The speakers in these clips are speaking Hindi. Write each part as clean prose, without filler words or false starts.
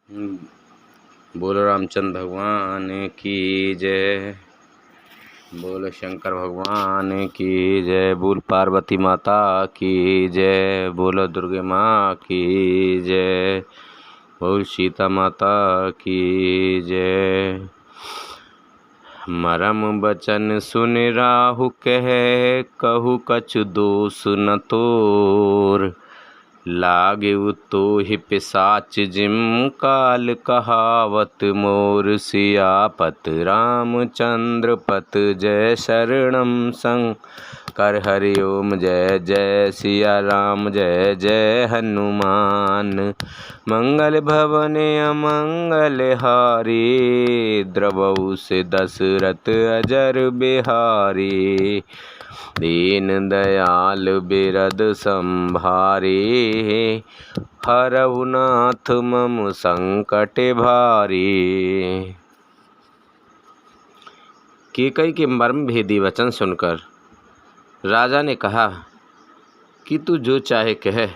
बोलो रामचंद्र भगवान की जय। बोलो शंकर भगवान की जय। बोल पार्वती माता की जय। बोलो दुर्गे माँ की जय। बोल सीता माता की जय। मरम बचन सुन राहु कहे, कहु कछु दोष न तोर। लागे तोहि पिशाच जिम काल कहावत मोर। सियापत रामचंद्र पत जय शरणम शंकर हरि ओम जय जय सिया राम जय जय हनुमान। मंगल भवन अमंगल हारी, द्रवहु से दशरथ अजर बिहारी। दीन दयाल बिरद संभारे, हरहु नाथ मम संकट भारी। कैकई के मर्म भेदी वचन सुनकर राजा ने कहा कि तू जो चाहे कह,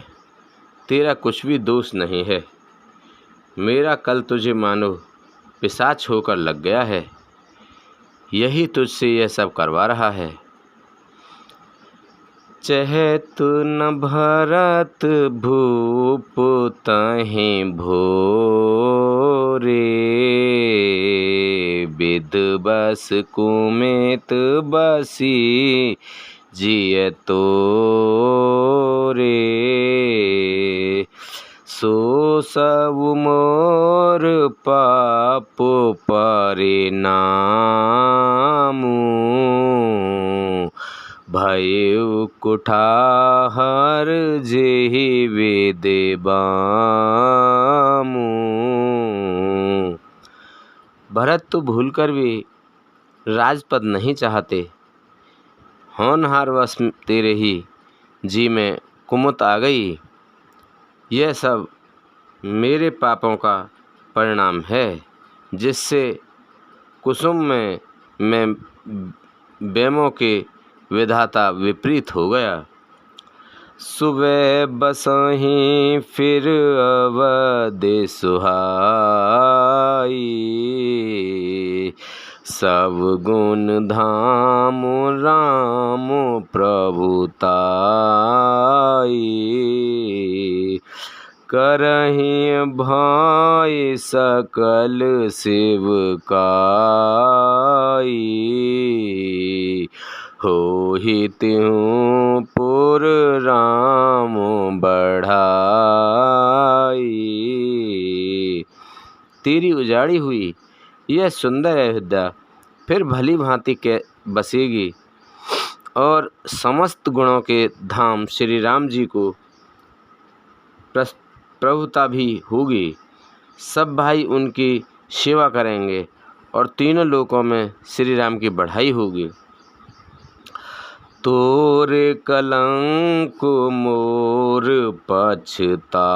तेरा कुछ भी दोष नहीं है। मेरा कल तुझे मानो पिशाच होकर लग गया है, यही तुझसे यह सब करवा रहा है। चहत न भरत भूप तहि भोरे। विद बस कुमित बसी जिय तोरे। सो सब मोर पाप परिणामु। भयउ कुठार जेहि वेद बामु। भरत तो भूल कर भी राजपद नहीं चाहते, होनहार वश तेरे ही जी में कुमत आ गई। यह सब मेरे पापों का परिणाम है, जिससे कुसुम में मैं बेमों के विधाता विपरीत हो गया। सुबह बसहि फिर अवधि सुहाई। सब गुण धाम राम प्रभुताई। करहि भाई सकल सेवकाई। होहि तिहुँ पुर राम बढ़ाई। तेरी उजाड़ी हुई यह सुंदर अयोध्या फिर भली भांति के बसेगी, और समस्त गुणों के धाम श्री राम जी को प्रभुता भी होगी। सब भाई उनकी सेवा करेंगे और तीनों लोकों में श्री राम की बढ़ाई होगी। तोर कलंक मोर पछताओ।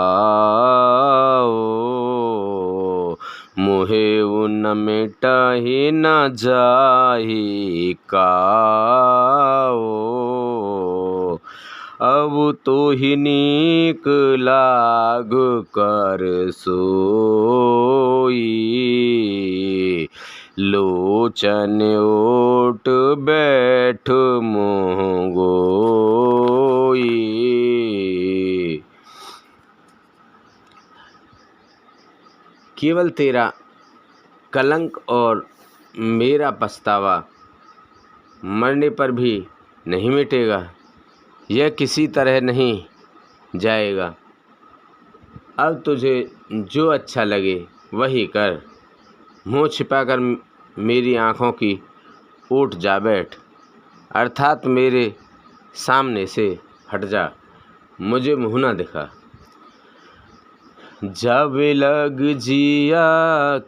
मोहेउ न मिटहि न जाहि काओ। अब तोहि नीक लाग कर सोई। लोचन ओट बैठ मोह गोई। केवल तेरा कलंक और मेरा पछतावा मरने पर भी नहीं मिटेगा, यह किसी तरह नहीं जाएगा। अब तुझे जो अच्छा लगे वही कर। मुँह छिपाकर मेरी आँखों की ओट जा बैठ, अर्थात मेरे सामने से हट जा, मुझे मुँह ना दिखा। जब लग जिया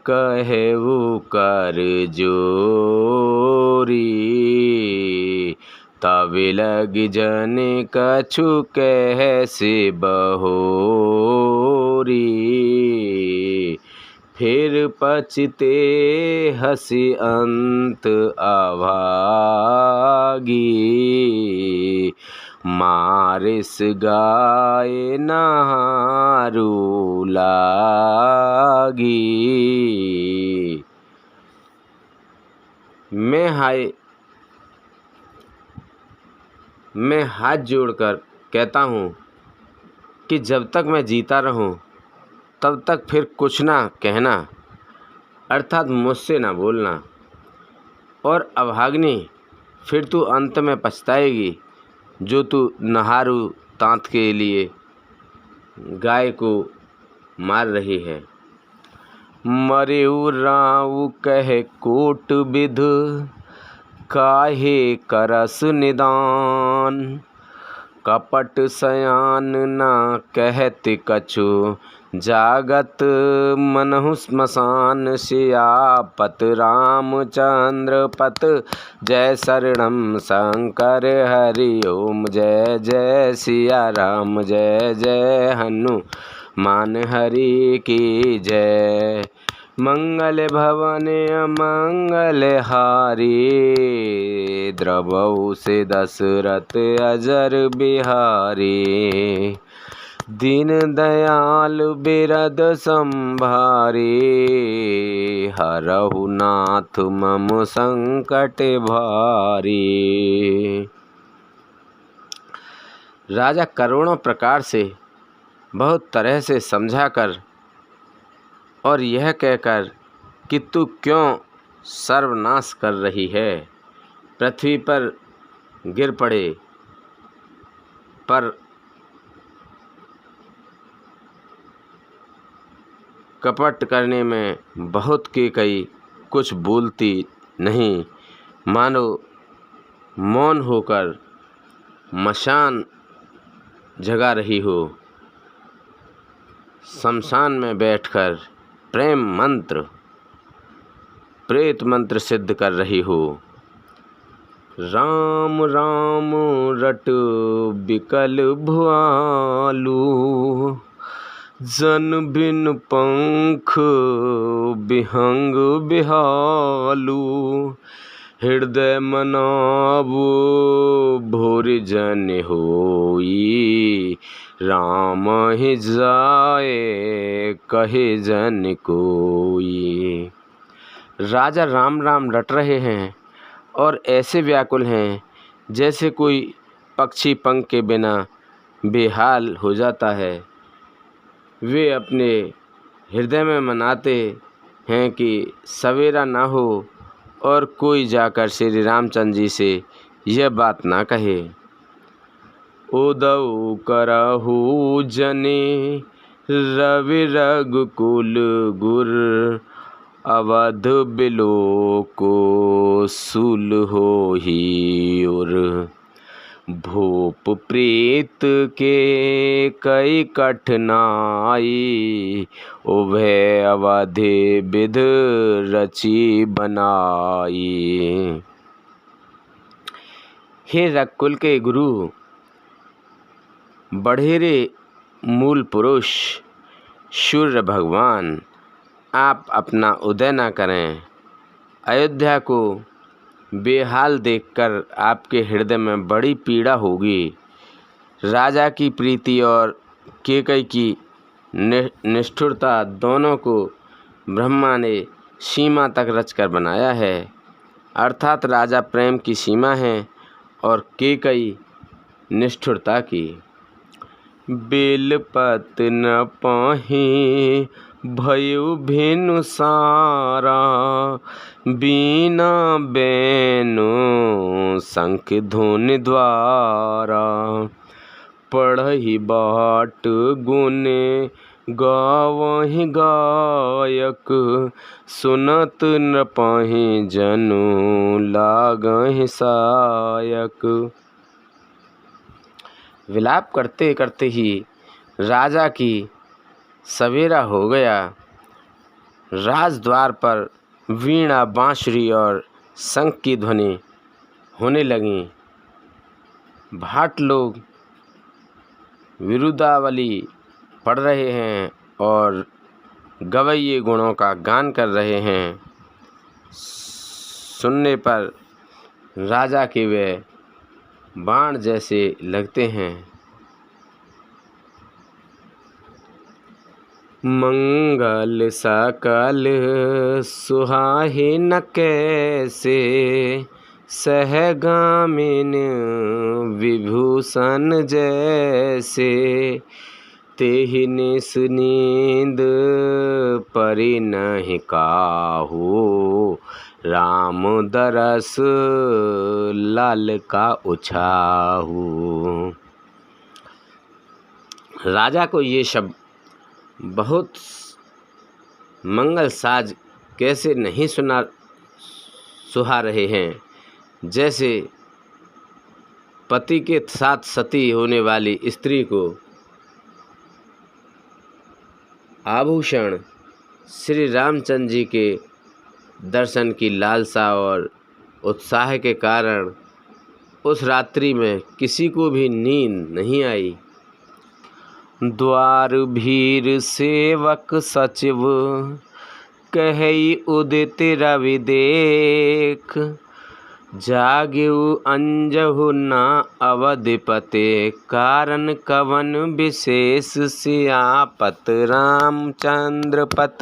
कहु कर जोरी। तब लग जन कछु कह से बहोरी। फिर पछते हसी अंत अभागी। मारिस गाए नहारू लागी। मैं हाथ जोड़कर कहता हूँ कि जब तक मैं जीता रहूँ तब तक फिर कुछ ना कहना, अर्थात मुझसे ना बोलना। और अभागिनी, फिर तू अंत में पछताएगी जो तू नहारू तांत के लिए गाय को मार रही है। मरेउ राउ कह कोट विध, काहे करस निदान। कपट सयान ना कहत कछु, जागत मनहु स्मशान। सियापत रामचंद्र पत, जय शरणम शंकर हरि ओम। जय जय सिया राम, जय जय हनुमान हरि की जय। मंगल भवन मंगल हारी, द्रवहु से दशरथ अजर बिहारी। दीन दयाल बिरद संभारी, हरहु नाथ मम संकट भारी। राजा करोड़ों प्रकार से, बहुत तरह से समझाकर और यह कहकर कि तू क्यों सर्वनाश कर रही है, पृथ्वी पर गिर पड़े, पर कपट करने में बहुत कैकई कुछ बोलती नहीं, मानो मौन होकर मशान जगा रही हो। शमशान में बैठकर प्रेम मंत्र, प्रेत मंत्र सिद्ध कर रही हो। राम राम रट बिकल भुआलू, जन बिन पंख बिहंग बिहालू। हृदय मनावो भोर जन होई, राम ही जाए कहे जन कोई। राजा राम राम रट रहे हैं और ऐसे व्याकुल हैं जैसे कोई पक्षी पंख के बिना बेहाल हो जाता है। वे अपने हृदय में मनाते हैं कि सवेरा ना हो और कोई जाकर श्री रामचंद्र जी से यह बात ना कहे। उदौ करहु जने रवि रघुकुल गुर, अवध बिलोको सूल होहि उर। भूप प्रीत के कई कठिनाई, उभय अवधि विध रची बनाई। हे रघुकुल के गुरु, बढ़ेरे मूल पुरुष सूर्य भगवान, आप अपना उदय न करें। अयोध्या को बेहाल देखकर आपके हृदय में बड़ी पीड़ा होगी। राजा की प्रीति और कैकई की निष्ठुरता दोनों को ब्रह्मा ने सीमा तक रचकर बनाया है, अर्थात राजा प्रेम की सीमा है और कैकई निष्ठुरता की। बेलपत न पाहि भयउ भिनु सारा, बीना बेनु शंख धुनि द्वारा। पढ़हि बाट गुण गावहि गायक, सुनत न पाहि जनु लागहि सायक। विलाप करते करते ही राजा की सवेरा हो गया। राजद्वार पर वीणा बांसुरी और शंख की ध्वनि होने लगी। भाट लोग विरुदावली पढ़ रहे हैं और गवैये गुणों का गान कर रहे हैं। सुनने पर राजा के वे बाण जैसे लगते हैं। मंगल सकल सुहाहिन कैसे, सहगामिन विभूषण जैसे, तेहि निस नींद परि नहीं काहू, राम दरस लाल का उछाहू। राजा को ये शब्द बहुत मंगल साज कैसे नहीं सुहा रहे हैं, जैसे पति के साथ सती होने वाली स्त्री को आभूषण श्री रामचंद्र जी के दर्शन की लालसा और उत्साह के कारण उस रात्रि में किसी को भी नींद नहीं आई। द्वार भीर सेवक सचिव, कहई उदित रवि देख, जाग्यु अंजहु न अवधिपते, कारण कवन विशेष सियापत, रामचंद्र पत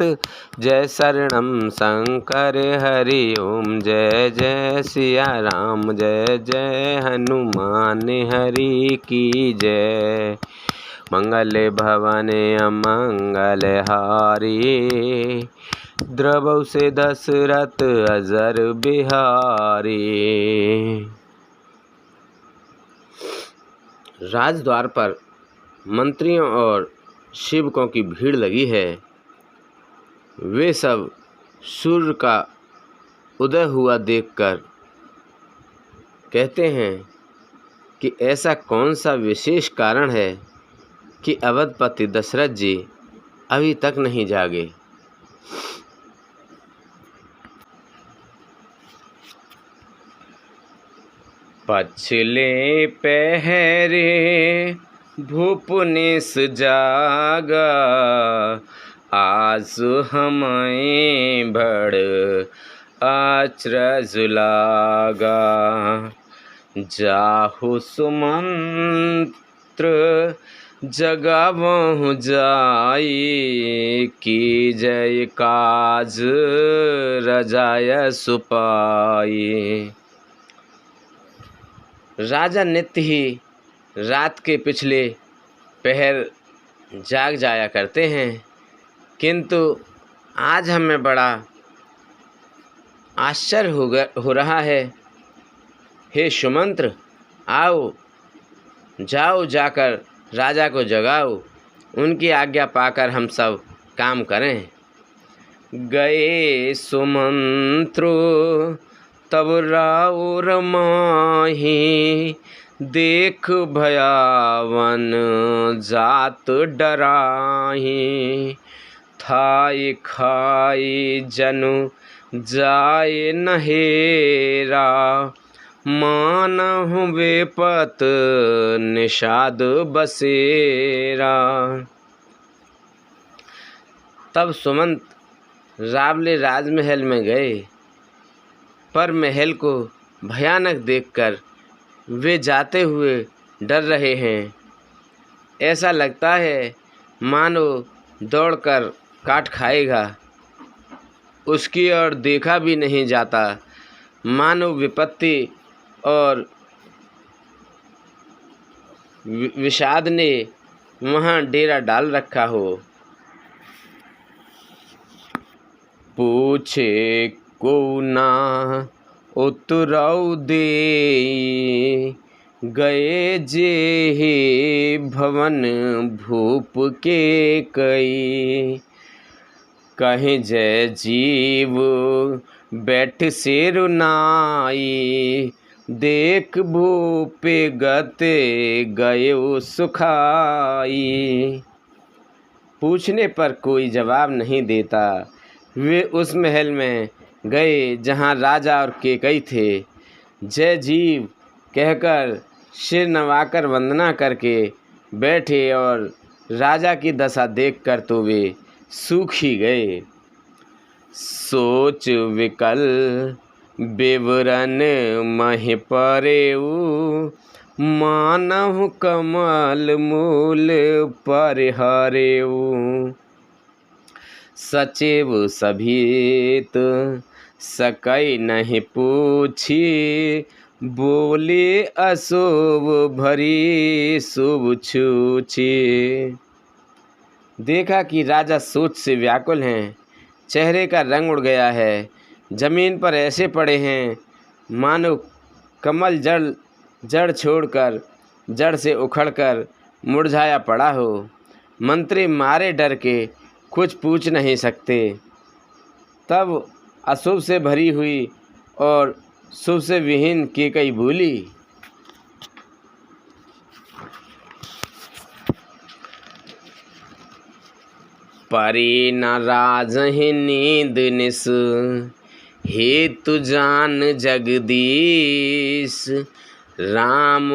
जय शरणम शंकर हरि ओम, जय जय सिया राम, जय जय हनुमान हरि की जय। मंगल भवन अमंगल हारी, द्रवौ से दशरथ अजर बिहारी। राजद्वार पर मंत्रियों और सेवकों की भीड़ लगी है। वे सब सूर्य का उदय हुआ देखकर कहते हैं कि ऐसा कौन सा विशेष कारण है कि अवधपति दशरथ जी अभी तक नहीं जागे। पछले पहरे भूप निस जागा, आज हमें बड़ अचरज लागा, जाहु सुमंत्र जगावहु जाई, की जय काज रजाय सुपाई। राजा नित्य ही रात के पिछले पहर जाग जाया करते हैं, किंतु आज हमें बड़ा आश्चर्य हो रहा है। हे सुमंत्र, आओ, जाओ, जाकर राजा को जगाओ, उनकी आज्ञा पाकर हम सब काम करें। गए सुमंत्रो तब राउर माही, देख भयावन जात डराही, थाई खाई जनु जाए नहेरा, मानहु बेपत निषाद बसेरा। तब सुमंत रावले राजमहल में गए, पर महल को भयानक देखकर वे जाते हुए डर रहे हैं। ऐसा लगता है मानो दौड़कर काट खाएगा, उसकी ओर देखा भी नहीं जाता, मानो विपत्ति और विषाद ने वहाँ डेरा डाल रखा हो। पूछे को ना उतरौ दे, गए जे हे भवन भूप के कई, कहीं जय जीव बैठ सिर नाई, देख भूपे गते गयो सुखाई। पूछने पर कोई जवाब नहीं देता। वे उस महल में गए जहाँ राजा और केकई थे। जय जीव कहकर सिर नवाकर वंदना करके बैठे और राजा की दशा देखकर तो वे सूख ही गए। सोच विकल विवरण महि परेऊ, मानहु कमल मूल परिहरेऊ। सचिव सभीत सकई नहीं पूछी, बोले अशुभ भरी शुभ छूछी। देखा कि राजा सोच से व्याकुल हैं, चेहरे का रंग उड़ गया है, जमीन पर ऐसे पड़े हैं मानो कमल जड़ छोड़कर, जड़ से उखड़कर मुरझाया पड़ा हो। मंत्री मारे डर के कुछ पूछ नहीं सकते। तब अशुभ से भरी हुई और शुभ से विहीन कैकई बोली, परी न राजहि नींद निस, हेतु जान जगदीश। राम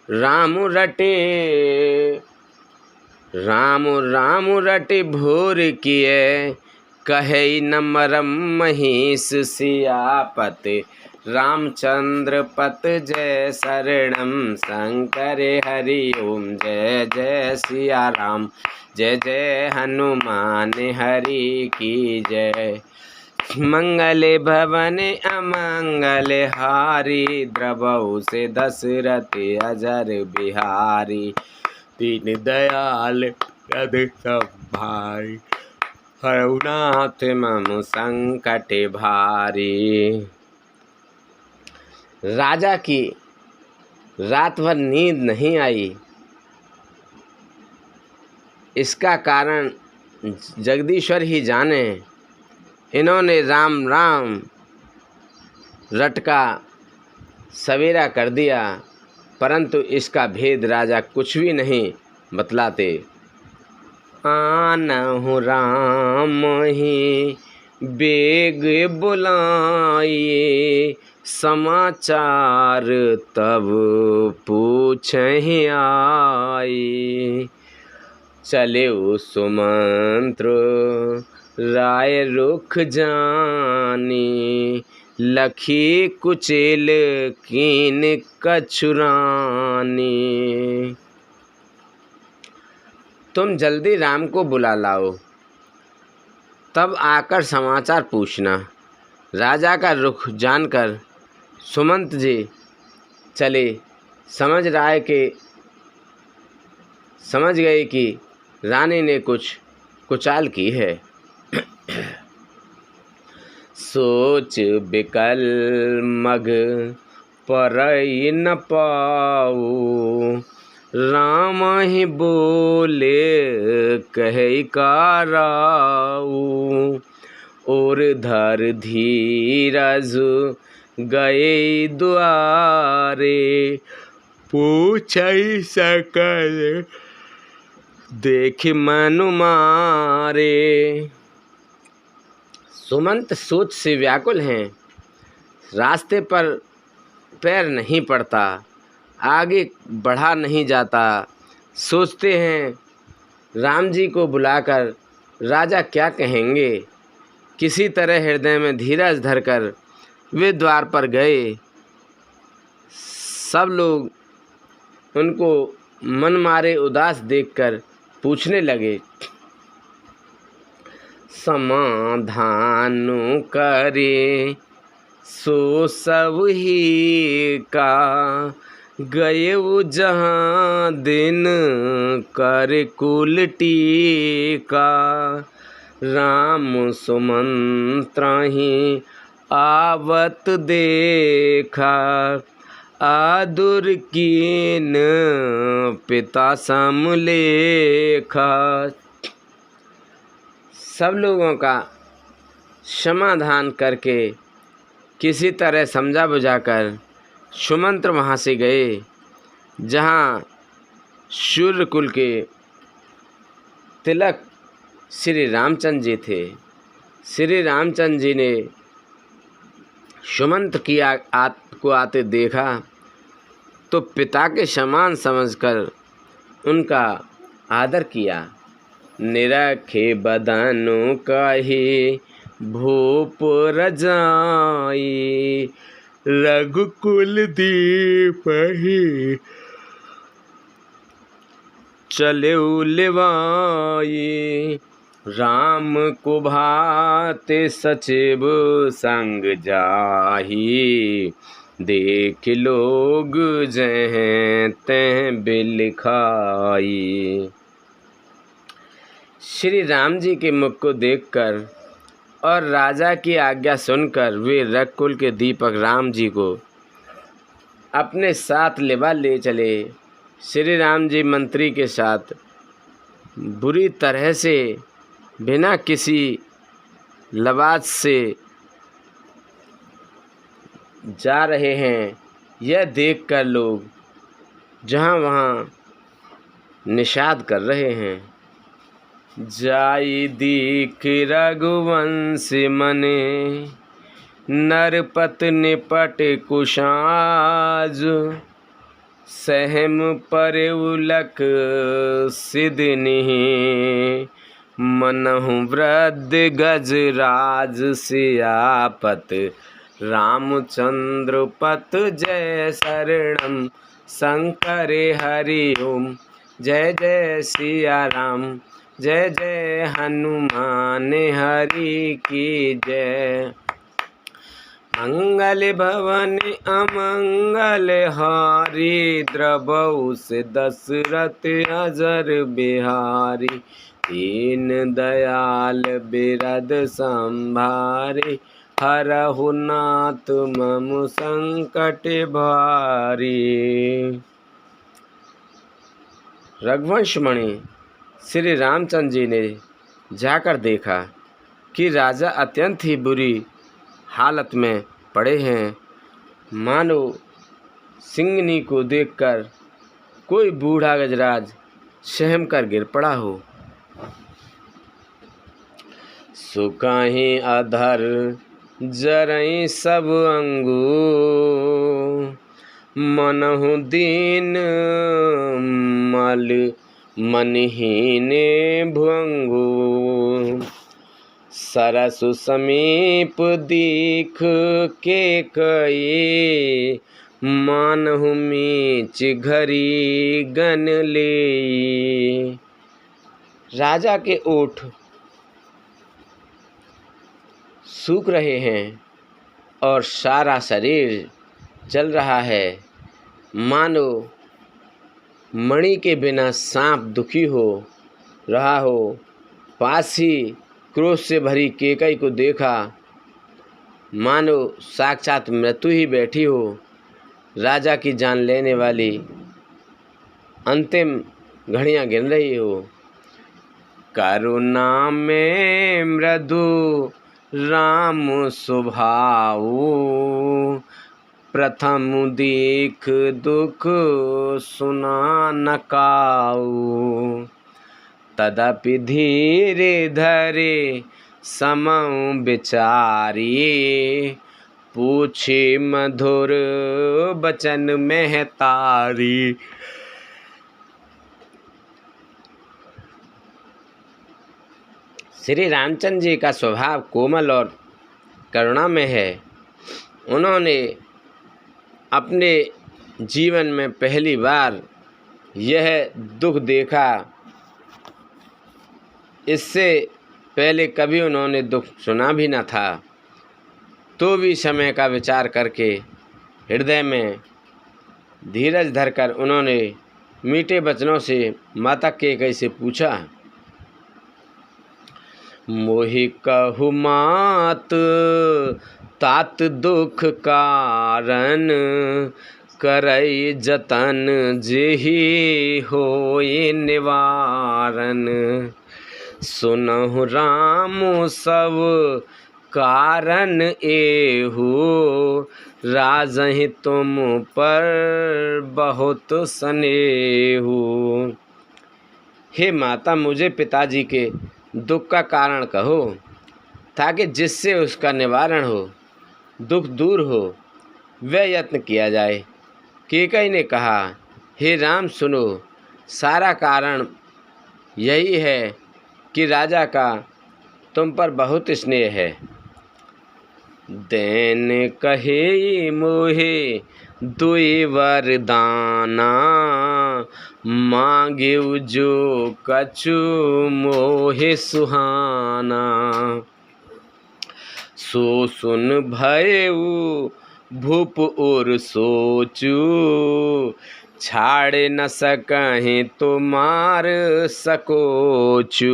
राम रटे भोर किए, कहे न मरम महिष। सियापत रामचंद्र पत जय शरणम, शंकर हरि ओम जय जय सिया राम। जय जय हनुमान हरि की जय। मंगल भवन अमंगल हारी, द्रवहु से दशरथ अजर बिहारी। दीन दयाल यदि संभारी, हरहुनाथ मम संकट भारी। राजा की रात भर नींद नहीं आई। इसका कारण जगदीश्वर ही जाने। इन्होंने राम राम रटका सवेरा कर दिया, परंतु इसका भेद राजा कुछ भी नहीं बतलाते। आनहु राम ही बेग बुलाए, समाचार तब पूछहि आए। चले सुमंत्र राय रुख जानी, लखी कुचेल कीन कछुरानी। तुम जल्दी राम को बुला लाओ, तब आकर समाचार पूछना। राजा का रुख जानकर सुमंत जी चले, समझ गए कि रानी ने कुछ कुचाल की है। सोच बिकल मग परई न पाऊ, राम ही बोले कहे कराऊ। और धर धीरज गए द्वारे, पूछई सकल देख मनु मारे। सुमंत सोच से व्याकुल हैं, रास्ते पर पैर नहीं पड़ता, आगे बढ़ा नहीं जाता। सोचते हैं राम जी को बुलाकर राजा क्या कहेंगे। किसी तरह हृदय में धीरज धरकर वे द्वार पर गए। सब लोग उनको मन मारे उदास देखकर पूछने लगे, समाधान करे सो सब ही का, गए जहाँ दिन कर कुल टीका। राम सुमंत्रहि आवत देखा, आदुर कीन पिता समलेखा। सब लोगों का समाधान करके किसी तरह समझा बुझाकर सुमंत्र वहाँ से गए जहाँ सूर्यकुल के तिलक श्री रामचंद्र जी थे। श्री रामचंद्र जी ने सुमंत्र की को आते देखा तो पिता के समान समझकर उनका आदर किया। निरखे बदनु कही भूप रजाई, रघुकुल दीप ही चले लिवाई। राम को भाते सचिव संग जाही। देख लोग जहाँ तह बिलखाई। श्री राम जी के मुख को देखकर और राजा की आज्ञा सुनकर वे रघुकुल के दीपक राम जी को अपने साथ लिवा ले चले। श्री राम जी मंत्री के साथ बुरी तरह से बिना किसी लवाज से जा रहे हैं। यह देखकर लोग जहाँ वहाँ निषाद कर रहे हैं। जाई दीख रघुवंश मने नरपत निपट कुशाज। सहम पर उलक सिदनिहि मनहु वृद्ध गजराज सियापत। रामचंद्र पत जय शरणम शंकर हरि ओम। जय जय सिया राम जय जय हनुमान हरि की जय। मंगल भवन अमंगल हारी द्रवहु से दशरथ अजर बिहारी। दीन दयाल बिरद संभारे हरहु नाथ मम संकट भारी। रघुवंश मणि श्री रामचंद्र जी ने जाकर देखा कि राजा अत्यंत ही बुरी हालत में पड़े हैं। मानो सिंगनी को देखकर कोई बूढ़ा गजराज सहम कर गिर पड़ा हो। सुकाहि अधर जरई सब अंगू। मनहु दीन मल मनहीने भुअंगू। सरसु समीप दीख के कई। मानहु मीच घरी गन ले। राजा के ओठ सूख रहे हैं और सारा शरीर जल रहा है। मानो मणि के बिना सांप दुखी हो रहा हो। पास ही क्रोध से भरी केकई को देखा। मानो साक्षात मृत्यु ही बैठी हो। राजा की जान लेने वाली अंतिम घड़ियां गिन रही हो। करुणा में मृदु राम स्वभाव। प्रथम देख दुख सुना न काऊ। तदपि धीरे धरे समौ विचारी। पूछे मधुर बचन महतारी। श्री रामचंद्र जी का स्वभाव कोमल और करुणा में है। उन्होंने अपने जीवन में पहली बार यह दुख देखा। इससे पहले कभी उन्होंने दुख सुना भी न था। तो भी समय का विचार करके हृदय में धीरज धरकर उन्होंने मीठे वचनों से माता केकई से पूछा। मोहि कहु मात तात दुख कारण। करई जतन जेहि होय निवारण। सुनहु राम सब कारण एहु। राजहि तुम पर बहुत स्नेहु। हे माता, मुझे पिताजी के दुख का कारण कहो ताकि जिससे उसका निवारण हो, दुख दूर हो, वह यत्न किया जाए। केकई ने कहा, हे राम सुनो, सारा कारण यही है कि राजा का तुम पर बहुत स्नेह है। देन कहे मोहे दुई वरदाना, मांगे जो कछु मोहे सुहाना। सो सुन भयऊ भूप और सोचू, छाड़ न सकहीं तो मार सकोचू।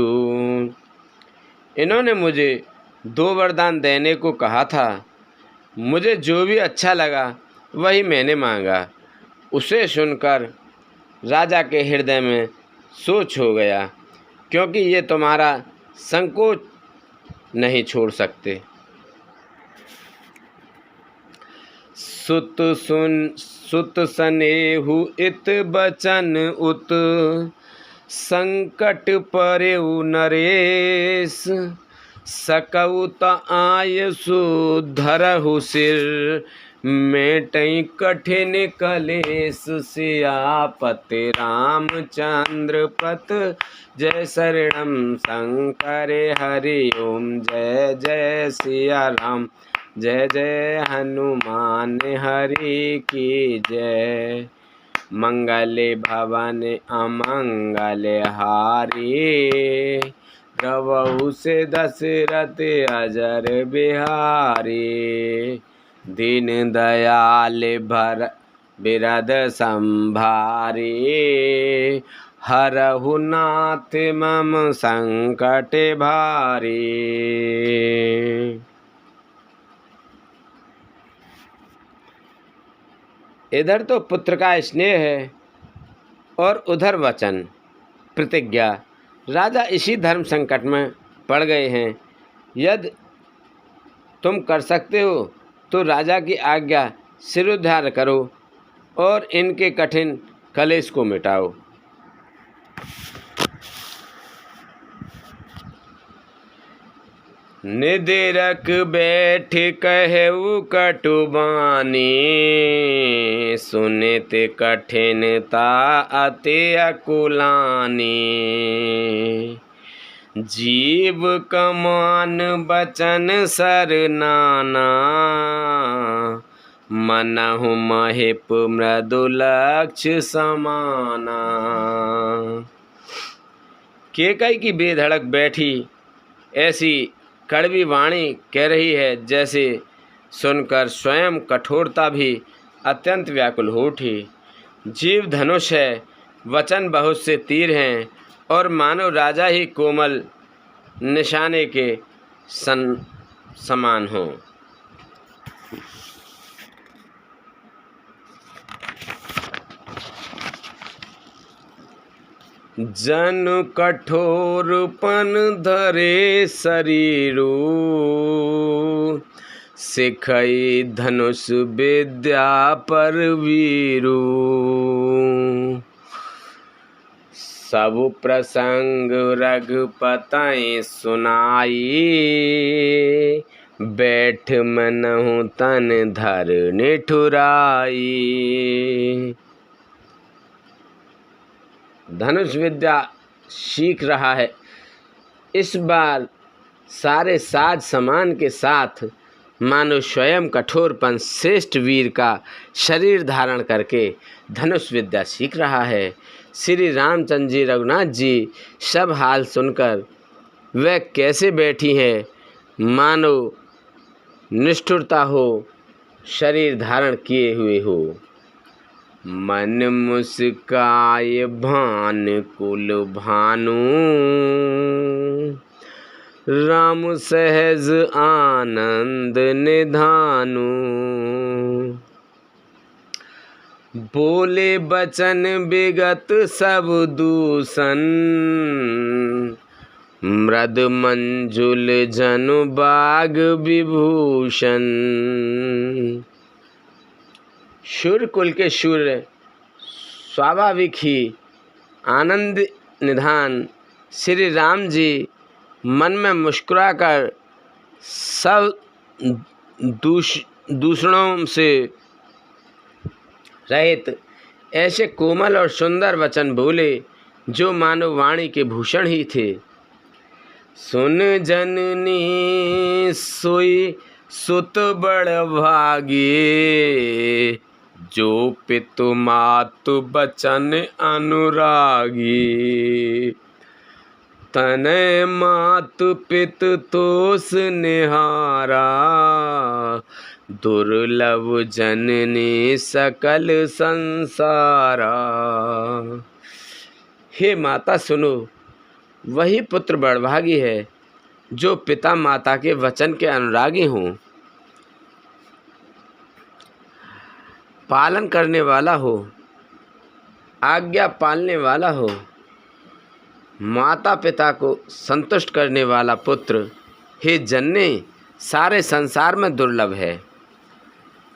इन्होंने मुझे 2 वरदान देने को कहा था। मुझे जो भी अच्छा लगा वही मैंने मांगा। उसे सुनकर राजा के हृदय में सोच हो गया, क्योंकि ये तुम्हारा संकोच नहीं छोड़ सकते। सुत सनेहु इत बचन उत, संकट परेउ नरेश। सकऊ त आयसु धरहु सिर, मेटई कठिन कलेश। सियापति रामचंद्र पत, जय शरणम शंकर हरि ओम। जय जय सिया राम, जय जय हनुमान हरि की जय। मंगले भवन अमंगल हारी, रवहु से दशरथ अजर बिहारी। दीन दयाल भर बिरद संभारी, हरहु नाथ मम संकट भारी। इधर तो पुत्र का स्नेह है और उधर वचन प्रतिज्ञा। राजा इसी धर्म संकट में पड़ गए हैं। यदि तुम कर सकते हो तो राजा की आज्ञा शिरोधार्य करो और इनके कठिन कलेश को मिटाओ। निदेरक बैठ कहु कटुबानी, सुनित कठिनता अति अकुलानी। जीव कमान बचन सर नाना, मनहु महिप मृदुलक्ष्य समाना। केकई की बेधड़क बैठी ऐसी कड़वी वाणी कह रही है, जैसे सुनकर स्वयं कठोरता भी अत्यंत व्याकुल हो उठी। जीव धनुष है, वचन बहुत से तीर हैं, और मानो राजा ही कोमल निशाने के समान हो। जन कठोरपन धरे शरीरू, सिखई धनुष विद्या पर वीरू। सब प्रसंग रघुपति सुनाई, बैठ मनहु तन धर निठुराई। धनुष विद्या सीख रहा है। इस बार सारे साज सामान के साथ मानो स्वयं कठोरपन श्रेष्ठ वीर का शरीर धारण करके धनुष विद्या सीख रहा है। श्री रामचंद्र जी रघुनाथ जी सब हाल सुनकर वह कैसे बैठी हैं, मानो निष्ठुरता हो, शरीर धारण किए हुए हो। मन मुस्काय भान कुल भानु, राम सहज आनंद निधानु। बोले बचन विगत सब दूषण, मृद मंजुल जनु बाग विभूषण। सूर्य कुल के सूर्य स्वाभाविक ही आनंद निधान श्री राम जी मन में मुस्कुराकर सब दूषणों से रहित ऐसे कोमल और सुंदर वचन बोले जो मानव वाणी के भूषण ही थे। सुन जननी सोई सुत बड़ भागी, जो पितु मातु बचन अनुरागी। तनय मातु पितु तोष निहारा, दुर्लभ जननी सकल संसारा। हे माता सुनो, वही पुत्र बड़भागी है जो पिता माता के वचन के अनुरागी हों, पालन करने वाला हो, आज्ञा पालने वाला हो, माता पिता को संतुष्ट करने वाला पुत्र हे जननी सारे संसार में दुर्लभ है।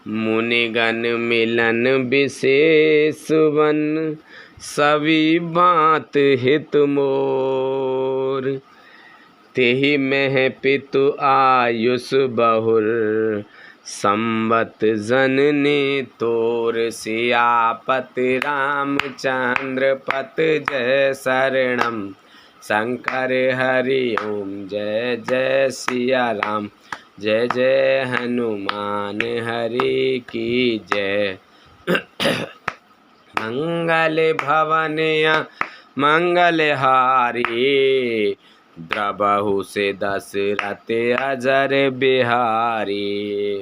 मुनिगण मिलन विशेष वन, सभी बात हित मोर। तेहि में पितु आयुष बहुर, संवत जननी तोर। सियापति रामचंद्र पत जय शरणम, शंकर हरि ओम जय जय सिया राम। जय जय हनुमान हरि की जय। मंगल भवनिया मंगलहारी, द्रबहु से दशरथ अजर बिहारी।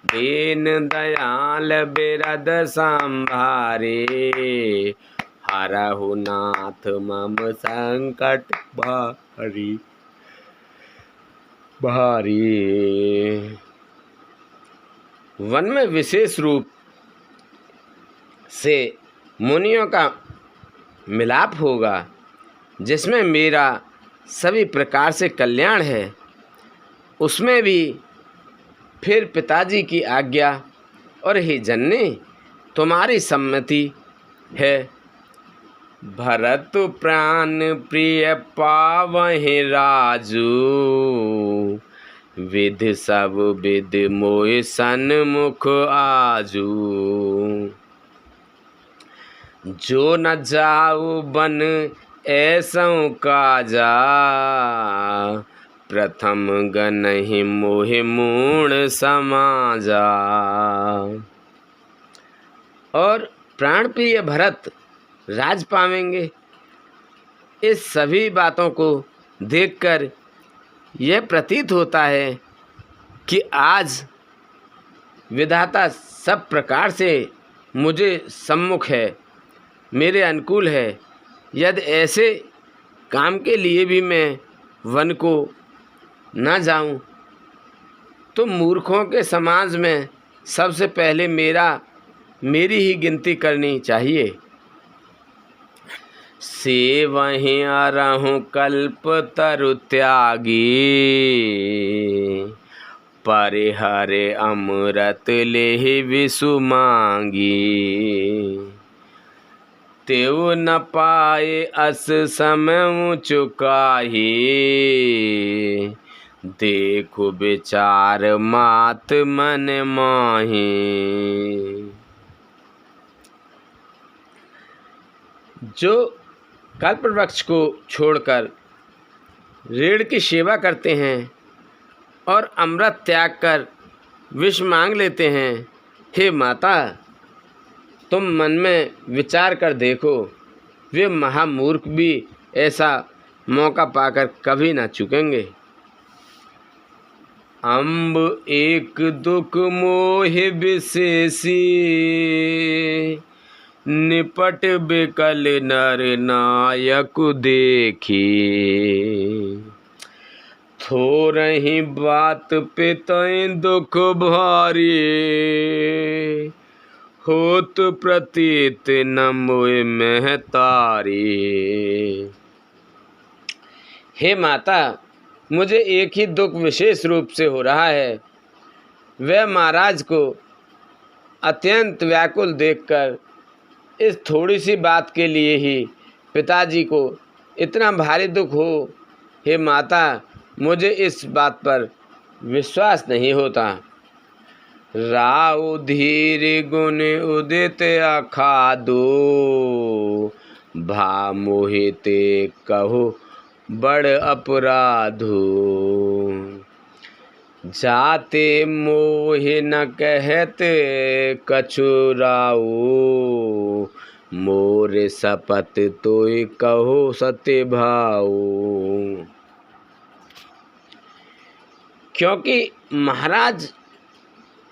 दीन दयाल बिरद संभारे, हरहु नाथ मम संकट भारी भारी। वन में विशेष रूप से मुनियों का मिलाप होगा, जिसमें मेरा सभी प्रकार से कल्याण है। उसमें भी फिर पिताजी की आज्ञा और हे जननी तुम्हारी सम्मति है। भरत प्राण प्रिय पावहि राजू, विधि सब विधि मोहि सन्मुख आजू। जो न जाऊ बन ऐसों काजा, प्रथम गनहि मोहि मूढ़ समाजा। और प्राण प्रिय भरत राज पावेंगे। इस सभी बातों को देखकर यह प्रतीत होता है कि आज विधाता सब प्रकार से मुझे सम्मुख है, मेरे अनुकूल है। यदि ऐसे काम के लिए भी मैं वन को न जाऊं, तो मूर्खों के समाज में सबसे पहले मेरी ही गिनती करनी चाहिए। सेवहि अरहु कल्प तरु त्यागी, परिहरे अमृत लेहि विषु मांगी। तेउ न पाए अस समय चुकाही, देखु विचार मात मन माही। जो कल्प वृक्ष को छोड़कर रीढ़ की सेवा करते हैं और अमृत त्याग कर विष मांग लेते हैं, हे माता तुम मन में विचार कर देखो, वे महामूर्ख भी ऐसा मौका पाकर कभी ना चुकेंगे। अम्ब एक दुख मोहि विशेषी, निपट बिकल नर नायक देखी। थोरही बात पितै दुख भारी, होत प्रतीत न मोहि महतारी। हे माता मुझे एक ही दुख विशेष रूप से हो रहा है। वह महाराज को अत्यंत व्याकुल देखकर इस थोड़ी सी बात के लिए ही पिताजी को इतना भारी दुख हो। हे माता मुझे इस बात पर विश्वास नहीं होता। राउ धीर गुण उदित अखादो, भा मोहिते कहो बड़ अपराधो। जाते मोहि न कहते कछुराऊ, मोर सपत तोय कहो सत्य भाऊ। क्योंकि महाराज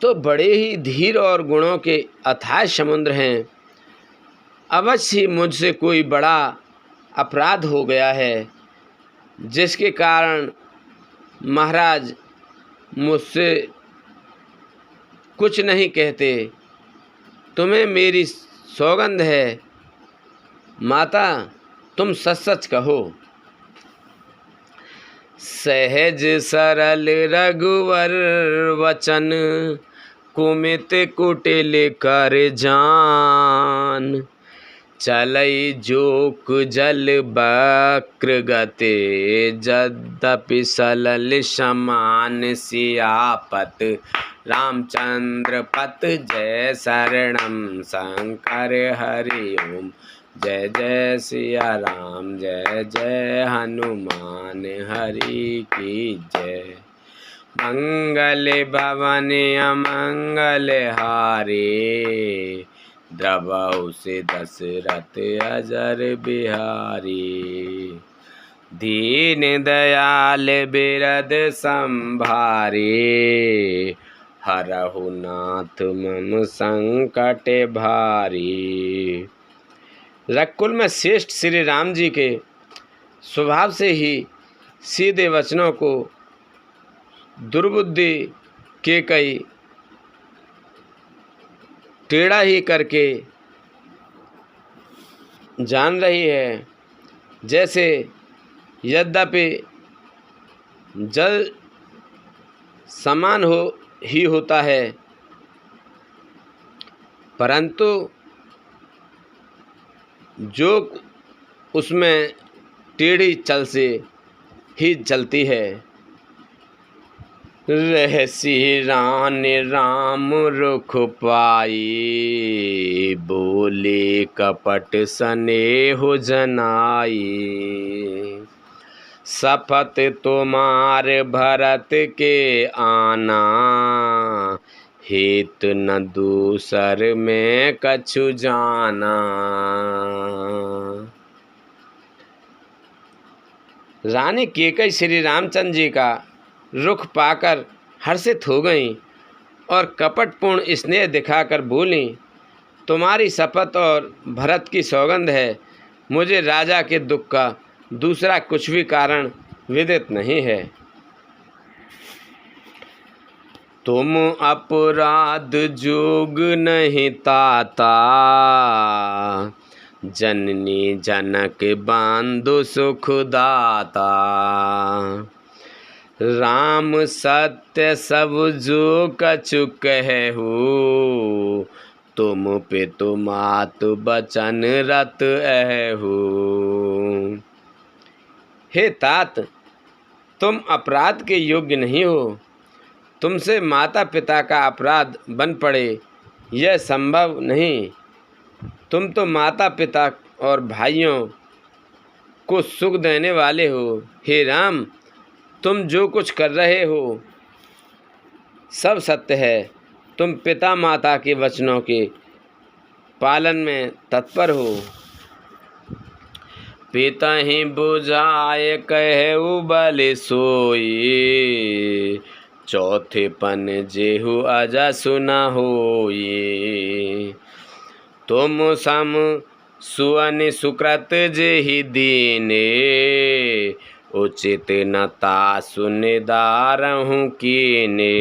तो बड़े ही धीर और गुणों के अथाह समुद्र हैं। अवश्य ही मुझसे कोई बड़ा अपराध हो गया है, जिसके कारण महाराज मुझसे कुछ नहीं कहते। तुम्हें मेरी सौगंध है माता, तुम सच सच कहो। सहज सरल रघुवर वचन, कुमित कुटिल कर जान। चलई जोक जल वक्र गते, यद्यपि सलल समान सियापत। रामचंद्र पत जय शरणम शंकर हरि ओम। जय जय सिया राम जय जय हनुमान हरि की जय। मंगल भवन अमंगल हारे, द्रवहु से दशरथ अजर बिहारी। दीन दयाल बिरद संभारे, हरहु नाथ मम संकट भारी। रघुकुल में श्रेष्ठ श्री राम जी के स्वभाव से ही सीधे वचनों को दुर्बुद्धि के कई टेढ़ा ही करके जान रही है। जैसे यद्यपि जल समान ही होता है, परंतु जो उसमें टेढ़ी चल से ही चलती है। रहसी रानी राम रुख पाई, बोले कपट स्नेह जनाई। शपथ तुम्हार भरत के आना, हेत न दूसर में कछु जाना। रानी कैकेयी श्री रामचंद्र जी का रुख पाकर हर्षित हो गईं और कपटपूर्ण स्नेह दिखाकर बोलीं, तुम्हारी शपथ और भरत की सौगंध है, मुझे राजा के दुख का दूसरा कुछ भी कारण विदित नहीं है। तुम अपराध जोग नहीं ताता, जननी जनक बांधु सुख दाता। राम सत्य सब जो कछु कहु, तुम पितु मातु बचन रत अहु। हे तात, तुम अपराध के योग्य नहीं हो। तुमसे माता पिता का अपराध बन पड़े, यह संभव नहीं। तुम तो माता पिता और भाइयों को सुख देने वाले हो। हे राम, तुम जो कुछ कर रहे हो सब सत्य है। तुम पिता माता के वचनों के पालन में तत्पर हो। पिता ही बुझाए कहु बल सोई, चौथे पन जेहु अजा सुना होई। तुम सम सुअनि सुकृत जेहि दीने, उचित न तासु निदारहु कीने।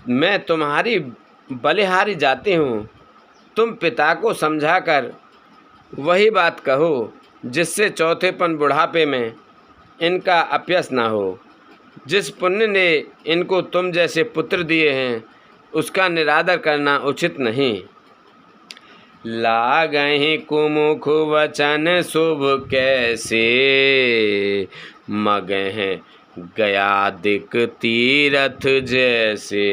मैं तुम्हारी बलिहारी जाती हूँ। तुम पिता को समझाकर वही बात कहो जिससे चौथेपन बुढ़ापे में इनका अपयश न हो। जिस पुण्य ने इनको तुम जैसे पुत्र दिए हैं, उसका निरादर करना उचित नहीं। लागहि कुमुख वचन शुभ कैसे, मगह गयादिक तीरथ जैसे।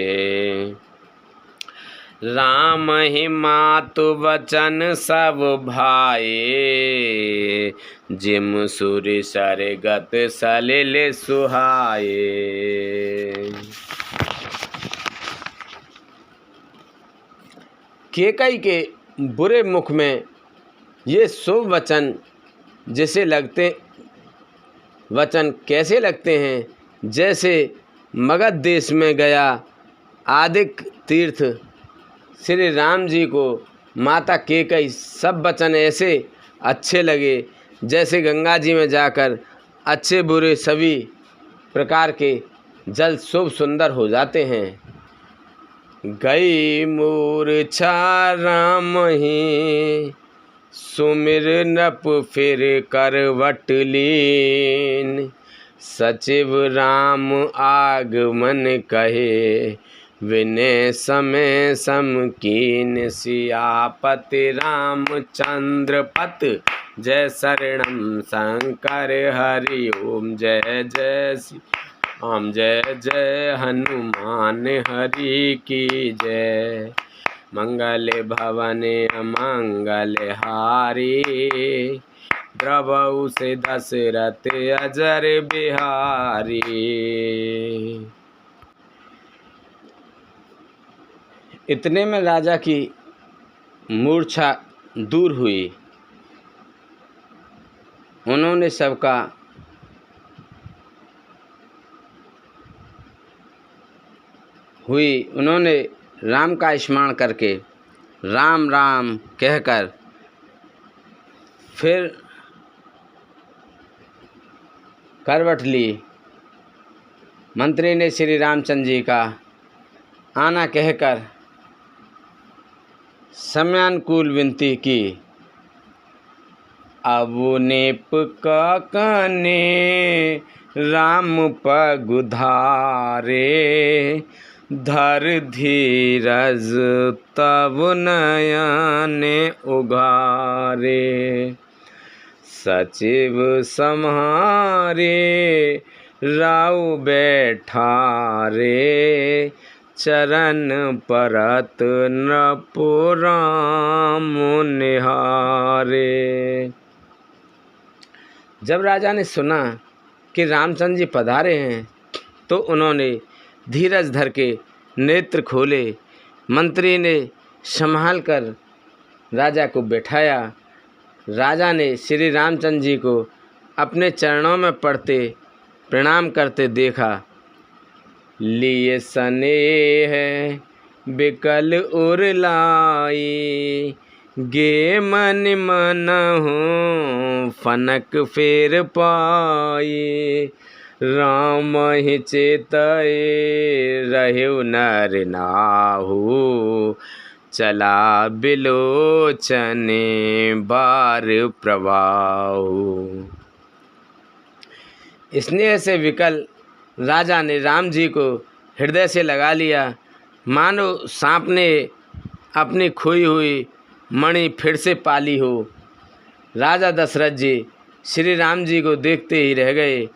राम ही मातु वचन सब भाए, जिम सुर सरगत सलिल सुहाए। केकई के बुरे मुख में ये शुभ वचन वचन कैसे लगते हैं, जैसे मगध देश में गया आदिक तीर्थ श्री राम जी को माता केकई सब वचन ऐसे अच्छे लगे जैसे गंगा जी में जाकर अच्छे बुरे सभी प्रकार के जल शुभ सुंदर हो जाते हैं। गई मूर्छा राम ही सुमिर नप फिर करवट लीन, सचिव राम आगमन कहे विनय समय समकीन। सियापति रामचंद्र पत जय शरणम शंकर हरि ओम। जय जय श्री राम जय जय हनुमान हरि की जय। मंगल भवन अमंगल हारी, द्रवहु से दशरथ अजर बिहारी। इतने में राजा की मूर्छा दूर हुई। उन्होंने सबका उन्होंने राम का स्मरण करके राम राम कहकर फिर करवट ली। मंत्री ने श्री रामचंद्र जी का आना कहकर समयानुकूल विनती की। अब नेप का कने राम पगुधारे, धर धीरज तब नयन उघारे। सचिव सम्हारे राउ बैठारे, चरण परत नृपो राम निहारे। जब राजा ने सुना कि रामचंद्र जी पधारे हैं तो उन्होंने धीरज धर के नेत्र खोले। मंत्री ने संभाल कर राजा को बैठाया। राजा ने श्री रामचंद्र जी को अपने चरणों में पड़ते प्रणाम करते देखा। लिए स्नेह बिकल उर लाई, गे मन मनहु फनक फेर पाई। राम ही चेतए रहु नर नाहु, चला बिलोचने बार प्रवाहु। स्नेह से विकल राजा ने राम जी को हृदय से लगा लिया, मानो सांप ने अपनी खोई हुई मणि फिर से पाली हो। राजा दशरथ जी श्री राम जी को देखते ही रह गए।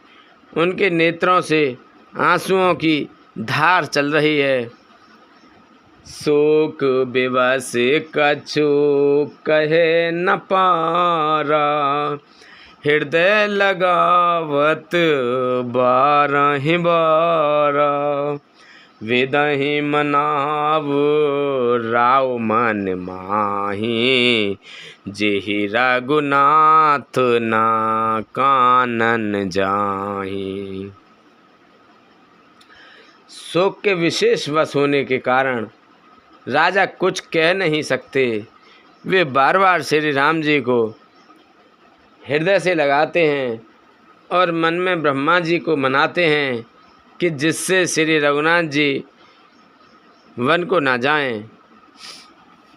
उनके नेत्रों से आंसुओं की धार चल रही है। शोक विवश कछु कहे न पारा, हृदय लगावत बारहि बारा। विदहि मनाव राव मन माही, जेहि रघुनाथ ना कानन जाही। शोक के विशेष वश होने के कारण राजा कुछ कह नहीं सकते। वे बार बार श्री राम जी को हृदय से लगाते हैं और मन में ब्रह्मा जी को मनाते हैं कि जिससे श्री रघुनाथ जी वन को ना जाएं।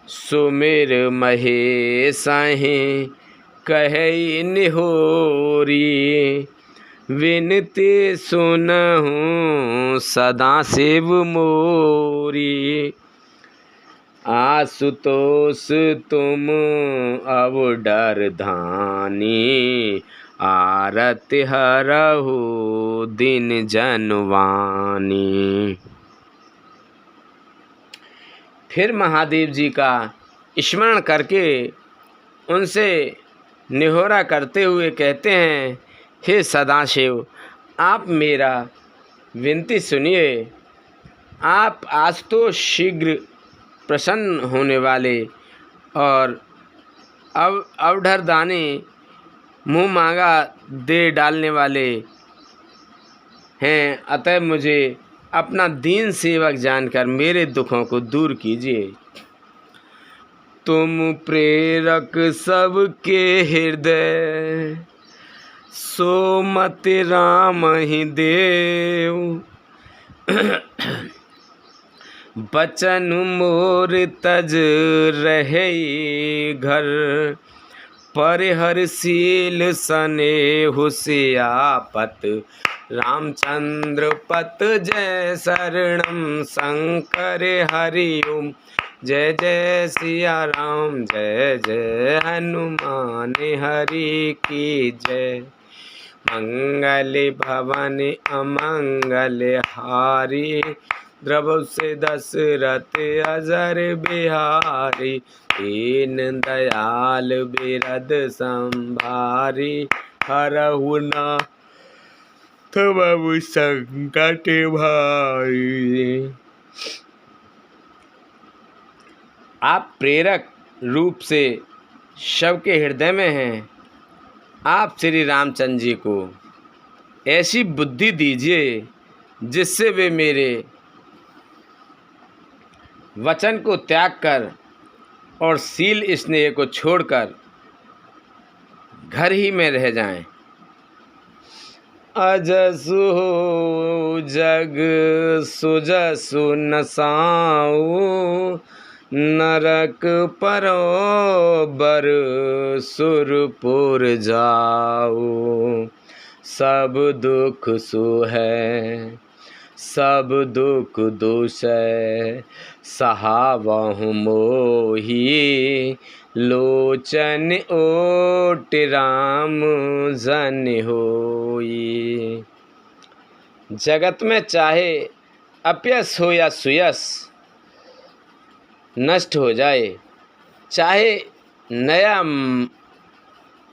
सुमिर महेशहि कहे निहोरी, विनती सुनहु सदा शिव मोरी। आशुतोष तुम अब डर धानी, आरति हरहु दिन जनवानी। फिर महादेव जी का स्मरण करके उनसे निहोरा करते हुए कहते हैं, हे सदाशिव, आप मेरा विनती सुनिए। आप आज तो शीघ्र प्रसन्न होने वाले और अवढर दाने मुँह मांगा दे डालने वाले हैं, अतः मुझे अपना दीन सेवक जानकर मेरे दुखों को दूर कीजिए। तुम प्रेरक सबके हृदय, सो मत राम ही देव। बचन मोर तज रहे घर, परिहरशील स्नेहु सियापत। रामचंद्र पत जय शरणम शंकर हरिओम। जय जय सिया राम, जय जय हनुमान हरि की जय। मंगल भवन अमंगल हारी, द्रव से दशरथ अजर बिहारी। दीन दयाल बिरद संभारी, हरहु नाथ बहु संकट भारी। आप प्रेरक रूप से सबके हृदय में हैं। आप श्री रामचंद्र जी को ऐसी बुद्धि दीजिए जिससे वे मेरे वचन को त्याग कर और शील स्नेह को छोड़कर घर ही में रह जाएं। अजसु हो जग सुजसु नसाऊ, नरक परोबर सुरपुर जाऊ। सब दुख सुहै सब दुख दुसै, सहावहु मोही। लोचन ओट राम जन होई। जगत में चाहे अपयश हो या सुयश नष्ट हो जाए, चाहे नया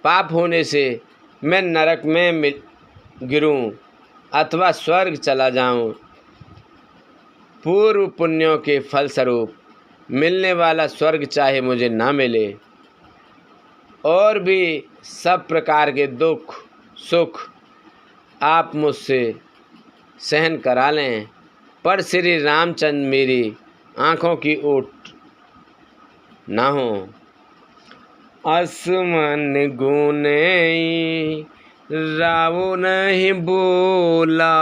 पाप होने से मैं नरक में गिरूं अथवा स्वर्ग चला जाऊं, पूर्व पुण्यों के फलस्वरूप मिलने वाला स्वर्ग चाहे मुझे ना मिले, और भी सब प्रकार के दुख सुख आप मुझसे सहन करा लें, पर श्री रामचंद्र मेरी आँखों की ओट ना हो। असमन गुने रावो नहीं बोला,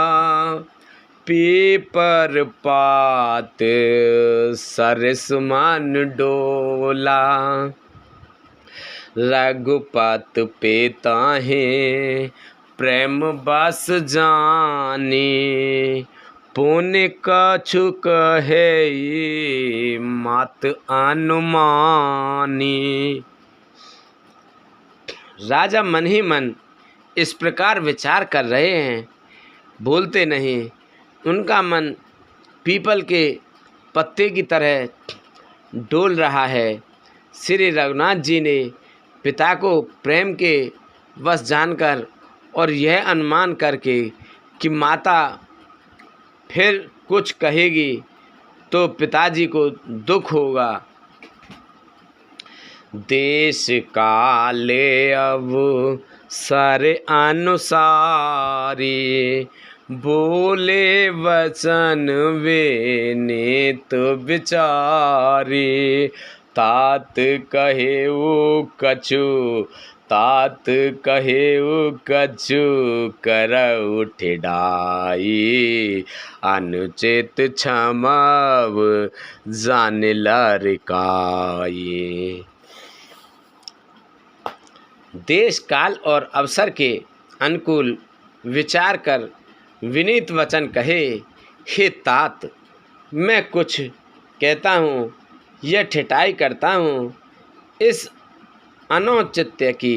पीपर पात सरसमान डोला। रघुपत पेता है प्रेम बस जानी, पुण्य कछु कहे मत अनुमानी। राजा मन ही मन इस प्रकार विचार कर रहे हैं, बोलते नहीं। उनका मन पीपल के पत्ते की तरह डोल रहा है। श्री रघुनाथ जी ने पिता को प्रेम के वश जानकर और यह अनुमान करके कि माता फिर कुछ कहेगी तो पिताजी को दुख होगा, देश काले अब सर अनुसारी। बोले वचन वे नेत विचारी। तात कहेउ कछु तात कहेउ कछु करउ ठेडाई। अनुचित क्षमव जान लरकाई। देश काल और अवसर के अनुकूल विचार कर विनीत वचन कहे, हे तात, मैं कुछ कहता हूँ यह ठेठाई करता हूँ। इस अनौचित्य की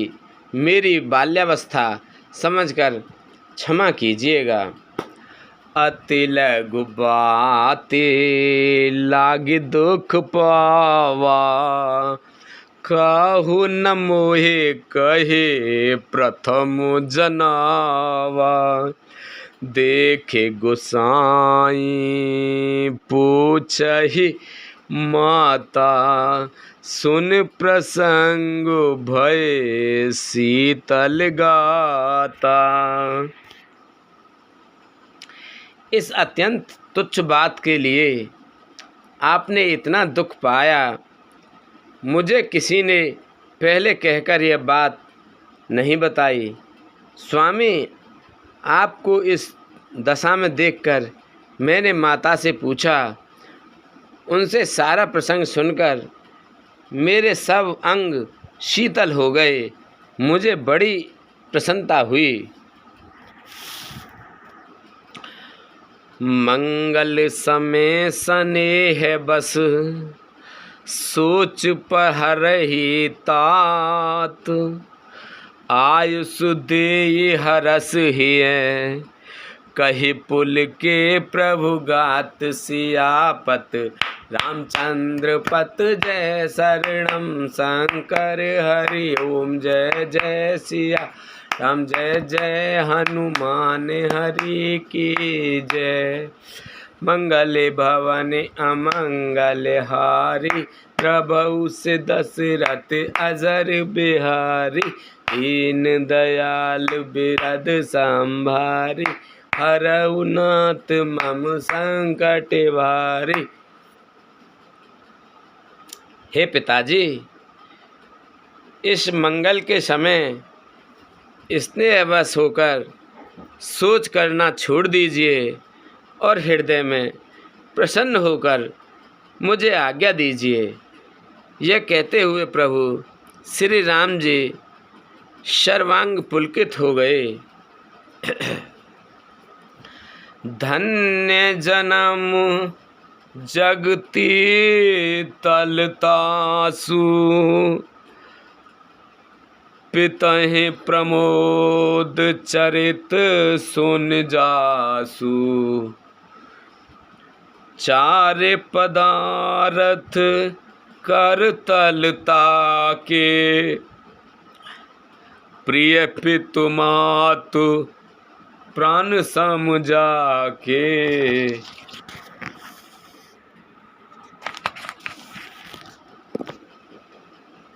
मेरी बाल्यावस्था समझकर क्षमा कीजिएगा। अति लघु बाते लागे दुख पावा, कहु न मोहे कहे प्रथम जनावा। देखे गोसाई पूछहि माता, सुन प्रसंग भय शीतल गाता। इस अत्यंत तुच्छ बात के लिए आपने इतना दुख पाया, मुझे किसी ने पहले कहकर यह बात नहीं बताई। स्वामी, आपको इस दशा में देखकर मैंने माता से पूछा। उनसे सारा प्रसंग सुनकर मेरे सब अंग शीतल हो गए। मुझे बड़ी प्रसन्नता हुई। मंगल समय स्नेह बस, सोच पहरहि तात। आयुष देहि हरस हिय, कहि पुल के प्रभु गात। सियापत रामचंद्र पत जय शरणम शंकर हरि ओम। जय जय सिया राम, जय जय हनुमान हरि की जय। मंगल भवन अमंगल हारी, प्रभु से दशरथ अजर बिहारी। दीन दयाल बिरद संभारी, हरऊ नाथ मम संकट भारी। हे पिताजी, इस मंगल के समय स्नेहवश होकर सोच करना छोड़ दीजिए और हृदय में प्रसन्न होकर मुझे आज्ञा दीजिए। यह कहते हुए प्रभु श्री राम जी सर्वांग पुलकित हो गए। धन्य जन्म जगती तलतासु, पितहि प्रमोद चरित सुन जासु। चारे पदारथ कर तलता के, प्रिय पितु मातु प्राण सम जाके।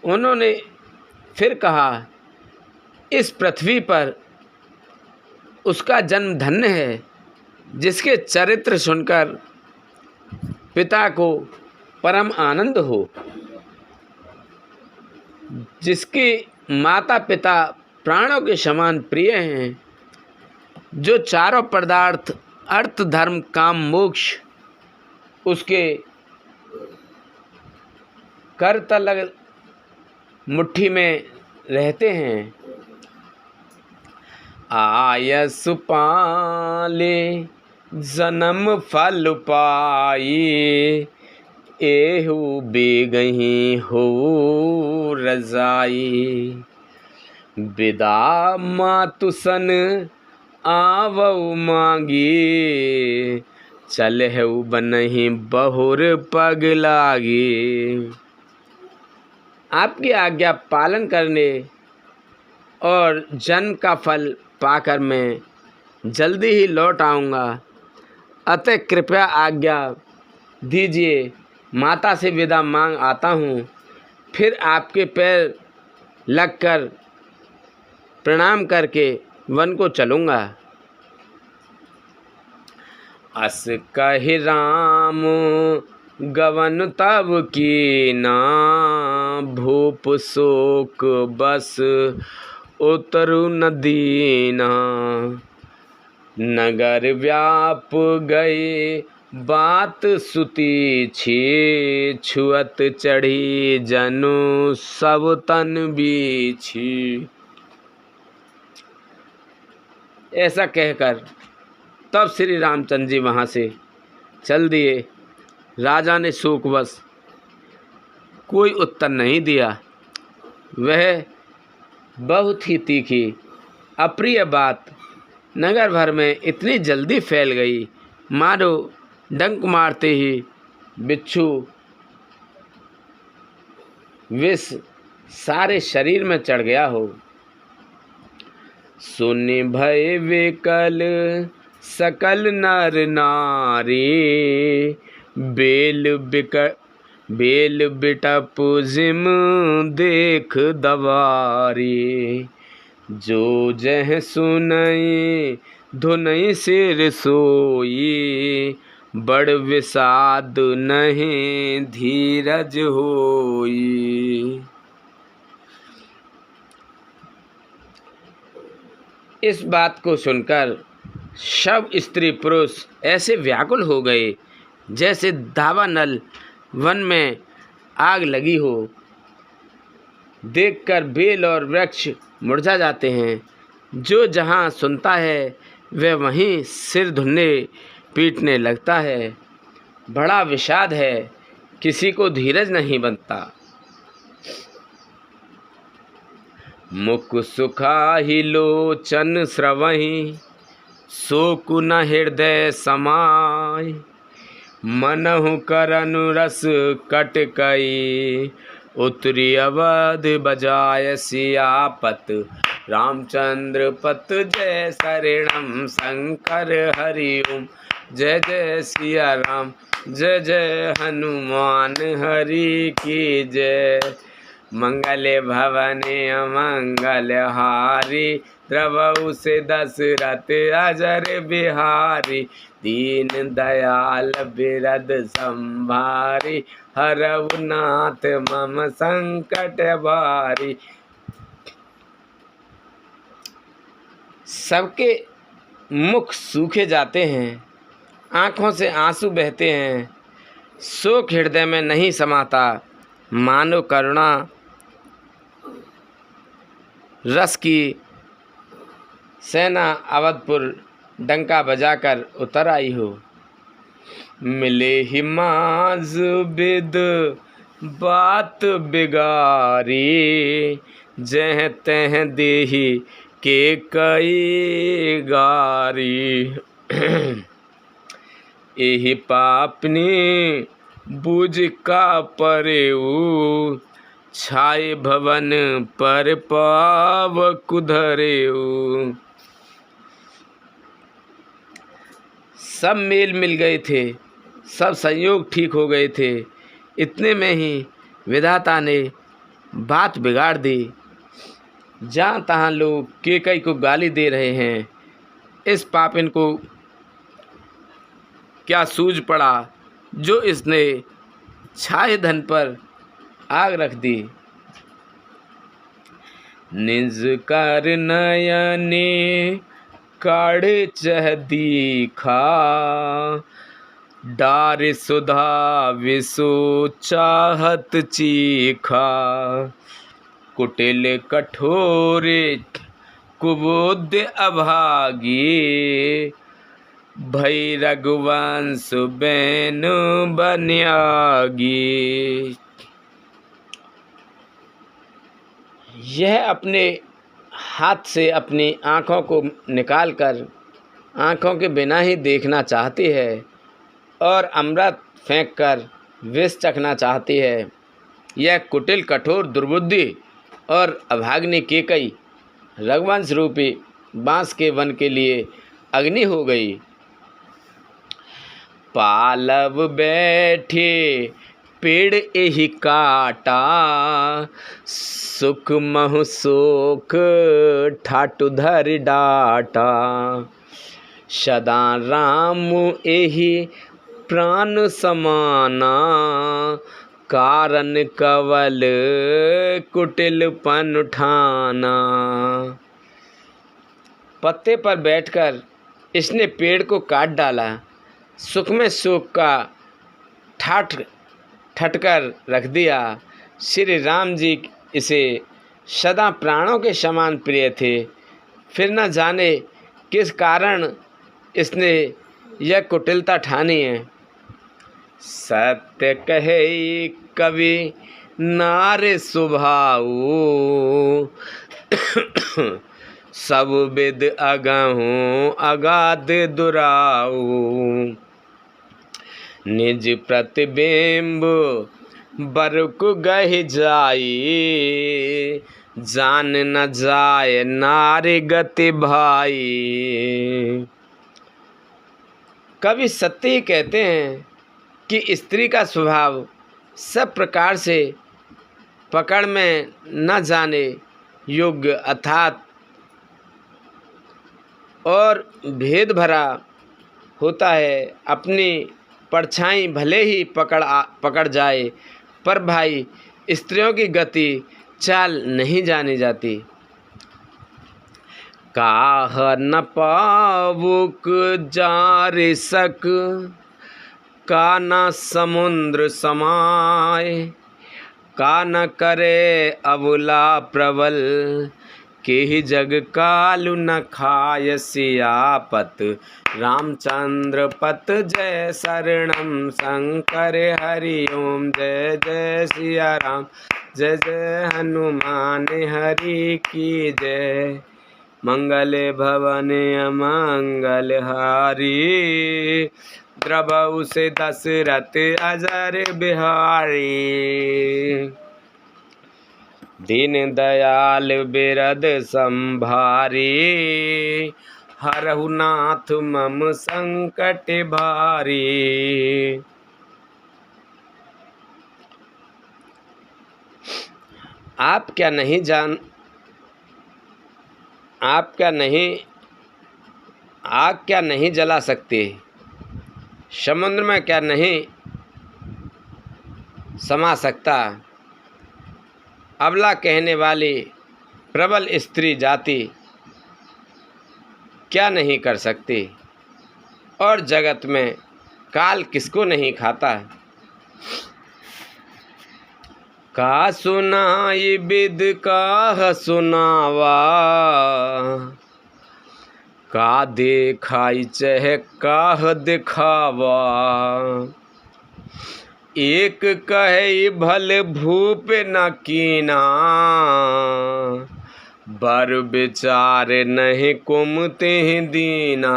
उन्होंने फिर कहा, इस पृथ्वी पर उसका जन्म धन्य है जिसके चरित्र सुनकर पिता को परम आनंद हो, जिसके माता पिता प्राणों के समान प्रिय हैं, जो चारों पदार्थ अर्थ धर्म काम मोक्ष उसके करतल मुट्ठी में रहते हैं। आयस पाले जन्म फल पाई, एहु बेगही हो रजाई। विदा मातु सन आवऊ मांगी, चलहु बनहि बहुर पग लागी। आपकी आज्ञा पालन करने और जन्म का फल पाकर मैं जल्दी ही लौट आऊँगा, अतः कृपया आज्ञा दीजिए। माता से विदा मांग आता हूँ, फिर आपके पैर लगकर प्रणाम करके वन को चलूँगा। अस कहि राम गवन तब कीना, भूप शोक बस उतरु न दीना। नगर व्याप गए बात सुती छी, छुअत चढ़ी जनु सब तन बीछी। ऐसा कहकर तब श्री रामचंद्र जी वहाँ से चल दिए। राजा ने शोकवश कोई उत्तर नहीं दिया। वह बहुत ही तीखी अप्रिय बात नगर भर में इतनी जल्दी फैल गई मानो डंक मारते ही बिच्छू विष सारे शरीर में चढ़ गया हो। सुनि भय विकल सकल नर नारी, बेल बिटप जिम देख दवारी। जो जह सुनई धुनई सिर सोई, बड़ विषाद नहीं धीरज होई। इस बात को सुनकर सब स्त्री पुरुष ऐसे व्याकुल हो गए जैसे दावानल वन में आग लगी हो। देखकर बेल और वृक्ष मुरझा जाते हैं। जो जहाँ सुनता है वह वहीं सिर धुनने पीटने लगता है। बड़ा विषाद है, किसी को धीरज नहीं बनता। मुख सुखाहि लोचन स्रवहि, शोकु न हृदय समाय। मनहु करनु रस कटकई, उतरी अवध बजाय सियापत। रामचंद्र पत जय शरणम शंकर हरि ओम। जय जय सिया राम, जय जय हनुमान हरि की जय। मंगले भवने अमंगल हारी, द्रवहु से दशरथ अजर बिहारी। दीन दयाल बिरद संभारी, हरहु नाथ मम संकट भारी। सबके मुख सूखे जाते हैं, आँखों से आंसू बहते हैं, शोक हृदय में नहीं समाता। मानो करुणा रस की सेना अवधपुर डंका बजाकर उतर आई हो। मिले ही माज बिद बात बिगारी, जह तह देही के कई गारी। एहि पापनी बुझ का परेऊ, छाए भवन पर पाव कुधरेऊ। सब मेल मिल गए थे, सब संयोग ठीक हो गए थे। इतने में ही विधाता ने बात बिगाड़ दी। जहाँ तहाँ लोग केकई को गाली दे रहे हैं। इस पापिन को क्या सूझ पड़ा जो इसने छाए धन पर आग रख दी। निज कर नयने काढ़े चह दीखा, डार सुधा विसो चाहत चीखा। कुटिल कठोरे कुबोध अभागी, भई रघुवंश बैनु बन्यागी। यह अपने हाथ से अपनी आँखों को निकालकर आँखों के बिना ही देखना चाहती है और अमृत फेंककर विष चखना चाहती है। यह कुटिल कठोर दुर्बुद्धि और अभाग्नि केकई रघुवंश रूपी बांस के वन के लिए अग्नि हो गई। पालव बैठे पेड़ एहि काटा, सुख महु सोख ठाटु धर डाटा। सदा राम एहि प्राण समाना, कारण कवल कुटिलपन उठाना। पत्ते पर बैठकर इसने पेड़ को काट डाला। सुख में सुख का ठाठ ठटकर रख दिया। श्री राम जी इसे सदा प्राणों के समान प्रिय थे। फिर न जाने किस कारण इसने यह कुटिलता ठानी है। सत्य कहे कवि नार स्वभाव, सब विद अगहूँ अगाध दुराऊ। निज प्रतिबिंब बरक गहि जाई, जान न जाय नारी गति भाई। कवि सत्य ही कहते हैं कि स्त्री का स्वभाव सब प्रकार से पकड़ में न जाने योग्य अर्थात और भेद भरा होता है। अपनी परछाई भले ही पकड़ जाए, पर भाई स्त्रियों की गति चाल नहीं जानी जाती। काह न पावुक जार सक, का न समुद्र समाय। का न करे अबुला प्रबल, केहि जग कालु न खाय। सियापत रामचंद्र पत जय शरणम शंकर हरि ओम। जय जय सिया राम, जय जय हनुमान हरि की जय। मंगल भवन अमंगल हारी, द्रवहु से दशरथ अजर बिहारी। दीन दयाल बिरद संभारी, हरहु नाथ मम संकट भारी। आप क्या नहीं आग क्या नहीं जला सकते, समुद्र में क्या नहीं समा सकता। अबला कहने वाली प्रबल स्त्री जाति क्या नहीं कर सकती, और जगत में काल किसको नहीं खाता। का सुनाई विद काह सुनावा, का देखाई चह काह दिखावा। एक कहे भल भूप न कीना, बर विचार नहीं कुमते दीना।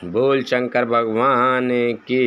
बोल शंकर भगवान की।